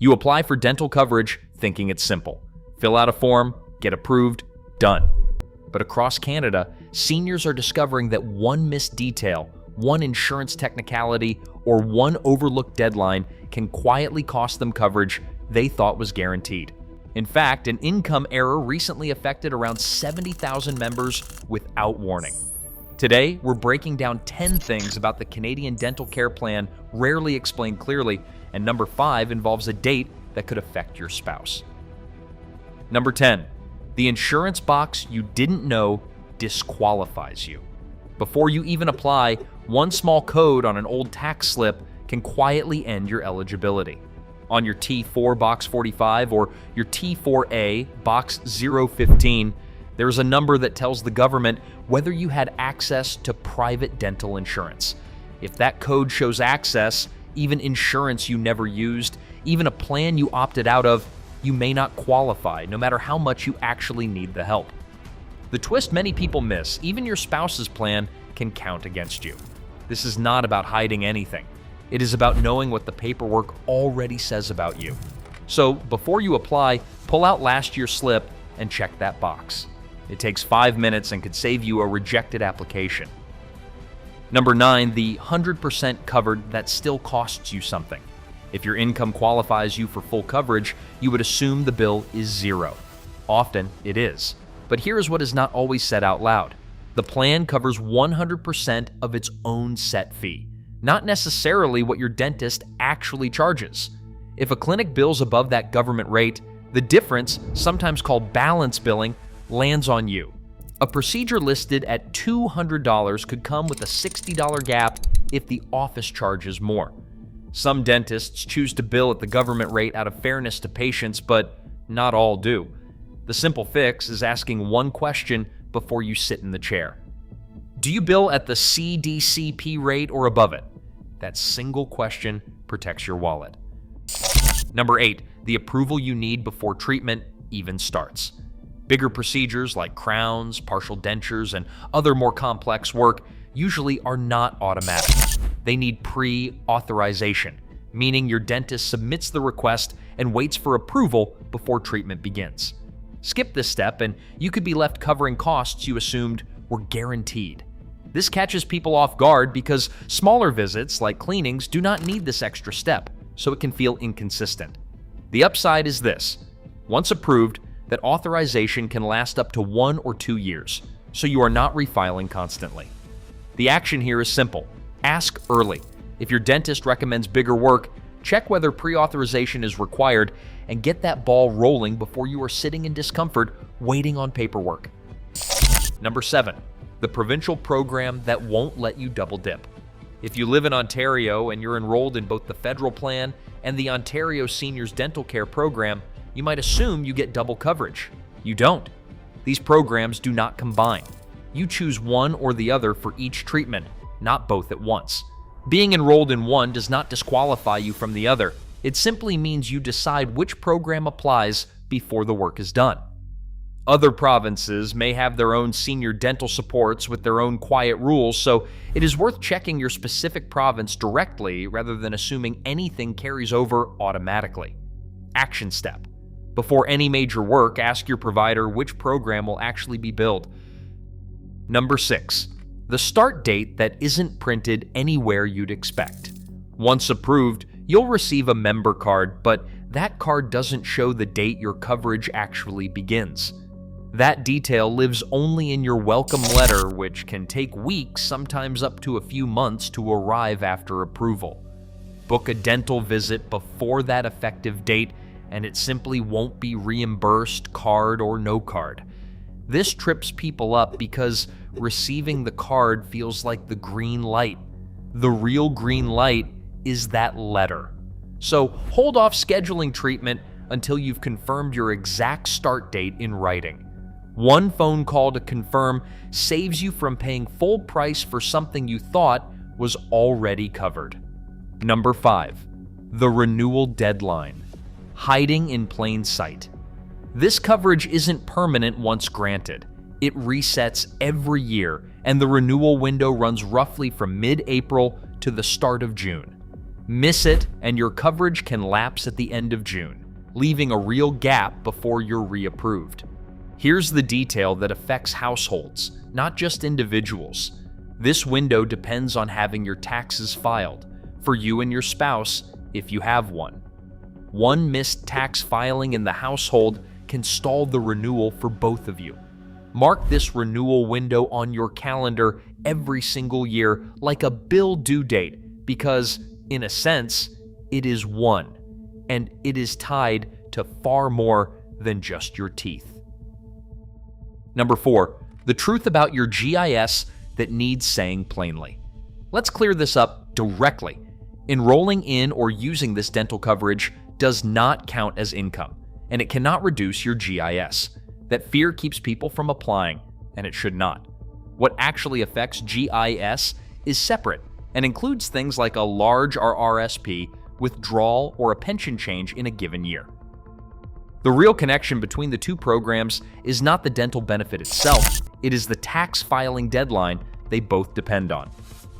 You apply for dental coverage thinking it's simple. Fill out a form, get approved, done. But across Canada, seniors are discovering that one missed detail, one insurance technicality, or one overlooked deadline can quietly cost them coverage they thought was guaranteed. In fact, an income error recently affected around 70,000 members without warning. Today, we're breaking down 10 things about the Canadian Dental Care Plan rarely explained clearly, and number 5 involves a date that could affect your spouse. Number 10, the insurance box you didn't know disqualifies you. Before you even apply, one small code on an old tax slip can quietly end your eligibility. On your T4 Box 45 or your T4A Box 015, there's a number that tells the government whether you had access to private dental insurance. If that code shows access, even insurance you never used, even a plan you opted out of, you may not qualify, no matter how much you actually need the help. The twist many people miss, even your spouse's plan can count against you. This is not about hiding anything. It is about knowing what the paperwork already says about you. So before you apply, pull out last year's slip and check that box. It takes 5 minutes and could save you a rejected application. Number 9, the 100% covered that still costs you something. If your income qualifies you for full coverage, you would assume the bill is zero. Often it is. But here is what is not always said out loud. The plan covers 100% of its own set fee, not necessarily what your dentist actually charges. If a clinic bills above that government rate, the difference, sometimes called balance billing, lands on you. A procedure listed at $200 could come with a $60 gap if the office charges more. Some dentists choose to bill at the government rate out of fairness to patients, but not all do. The simple fix is asking one question before you sit in the chair. Do you bill at the CDCP rate or above it? That single question protects your wallet. Number 8, the approval you need before treatment even starts. Bigger procedures like crowns, partial dentures, and other more complex work usually are not automatic. They need pre-authorization, meaning your dentist submits the request and waits for approval before treatment begins. Skip this step and you could be left covering costs you assumed were guaranteed. This catches people off guard because smaller visits, like cleanings, do not need this extra step, so it can feel inconsistent. The upside is this. Once approved, that authorization can last up to 1 or 2 years, so you are not refiling constantly. The action here is simple. Ask early. If your dentist recommends bigger work, check whether pre-authorization is required and get that ball rolling before you are sitting in discomfort waiting on paperwork. Number 7, the provincial program that won't let you double dip. If you live in Ontario and you're enrolled in both the federal plan and the Ontario Seniors Dental Care Program, you might assume you get double coverage. You don't. These programs do not combine. You choose one or the other for each treatment, not both at once. Being enrolled in one does not disqualify you from the other. It simply means you decide which program applies before the work is done. Other provinces may have their own senior dental supports with their own quiet rules, so it is worth checking your specific province directly rather than assuming anything carries over automatically. Action step. Before any major work, ask your provider which program will actually be billed. Number 6, the start date that isn't printed anywhere you'd expect. Once approved, you'll receive a member card, but that card doesn't show the date your coverage actually begins. That detail lives only in your welcome letter, which can take weeks, sometimes up to a few months, to arrive after approval. Book a dental visit before that effective date, and it simply won't be reimbursed, card or no card. This trips people up because receiving the card feels like the green light. The real green light is that letter. So hold off scheduling treatment until you've confirmed your exact start date in writing. One phone call to confirm saves you from paying full price for something you thought was already covered. Number 5, the renewal deadline. Hiding in plain sight. This coverage isn't permanent once granted. It resets every year, and the renewal window runs roughly from mid-April to the start of June. Miss it, and your coverage can lapse at the end of June, leaving a real gap before you're reapproved. Here's the detail that affects households, not just individuals. This window depends on having your taxes filed, for you and your spouse, if you have one. One missed tax filing in the household can stall the renewal for both of you. Mark this renewal window on your calendar every single year like a bill due date because, in a sense, it is one, and it is tied to far more than just your teeth. Number 4, the truth about your GIS that needs saying plainly. Let's clear this up directly. Enrolling in or using this dental coverage does not count as income, and it cannot reduce your GIS. That fear keeps people from applying, and it should not. What actually affects GIS is separate and includes things like a large RRSP, withdrawal, or a pension change in a given year. The real connection between the two programs is not the dental benefit itself, it is the tax filing deadline they both depend on.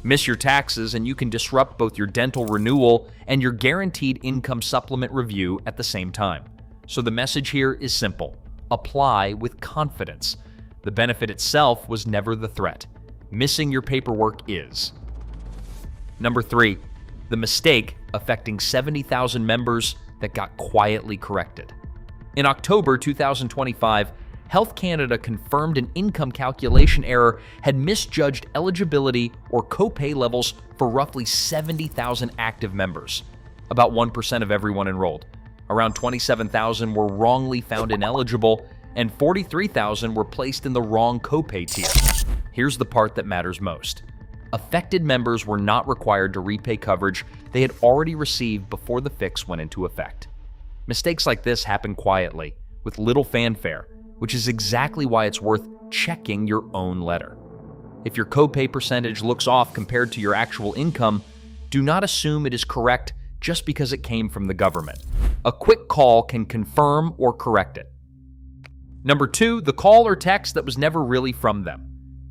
Miss your taxes and you can disrupt both your dental renewal and your guaranteed income supplement review at the same time. So the message here is simple. Apply with confidence. The benefit itself was never the threat. Missing your paperwork is. Number 3, the mistake affecting 70,000 members that got quietly corrected. In October 2025, Health Canada confirmed an income calculation error had misjudged eligibility or copay levels for roughly 70,000 active members, about 1% of everyone enrolled. Around 27,000 were wrongly found ineligible, and 43,000 were placed in the wrong copay tier. Here's the part that matters most. Affected members were not required to repay coverage they had already received before the fix went into effect. Mistakes like this happen quietly, with little fanfare, which is exactly why it's worth checking your own letter. If your copay percentage looks off compared to your actual income, do not assume it is correct just because it came from the government. A quick call can confirm or correct it. Number 2, the call or text that was never really from them.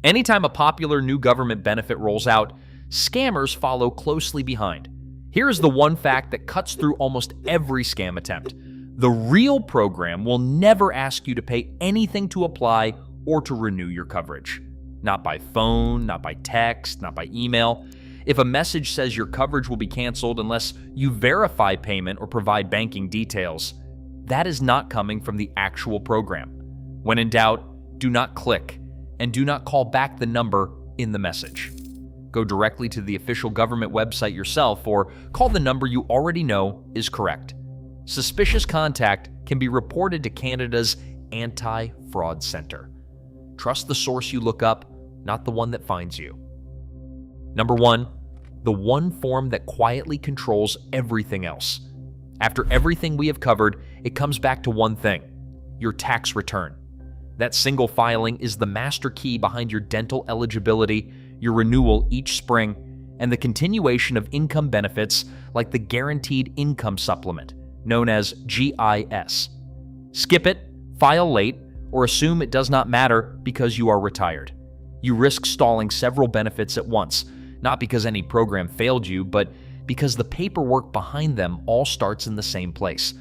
Anytime a popular new government benefit rolls out, scammers follow closely behind. Here is the one fact that cuts through almost every scam attempt. The real program will never ask you to pay anything to apply or to renew your coverage. Not by phone, not by text, not by email. If a message says your coverage will be canceled unless you verify payment or provide banking details, that is not coming from the actual program. When in doubt, do not click and do not call back the number in the message. Go directly to the official government website yourself or call the number you already know is correct. Suspicious contact can be reported to Canada's Anti-Fraud Centre. Trust the source you look up, not the one that finds you. Number 1, the one form that quietly controls everything else. After everything we have covered, it comes back to one thing: your tax return. That single filing is the master key behind your dental eligibility, your renewal each spring, and the continuation of income benefits like the Guaranteed Income Supplement, known as GIS. Skip it, file late, or assume it does not matter because you are retired. You risk stalling several benefits at once, not because any program failed you, but because the paperwork behind them all starts in the same place.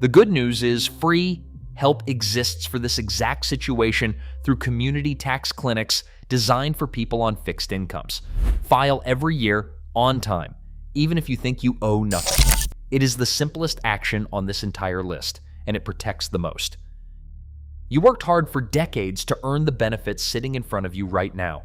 The good news is free help exists for this exact situation through community tax clinics designed for people on fixed incomes. File every year on time, even if you think you owe nothing. It is the simplest action on this entire list, and it protects the most. You worked hard for decades to earn the benefits sitting in front of you right now.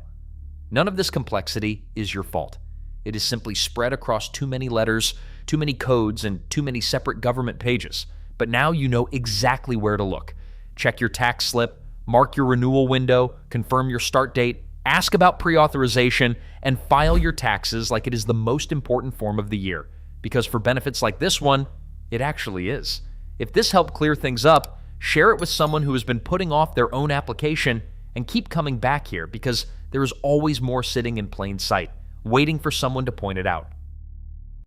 None of this complexity is your fault. It is simply spread across too many letters, too many codes, and too many separate government pages. But now you know exactly where to look. Check your tax slip, mark your renewal window, confirm your start date, ask about pre-authorization, and file your taxes like it is the most important form of the year. Because for benefits like this one, it actually is. If this helped clear things up, share it with someone who has been putting off their own application, and keep coming back here because there is always more sitting in plain sight, waiting for someone to point it out.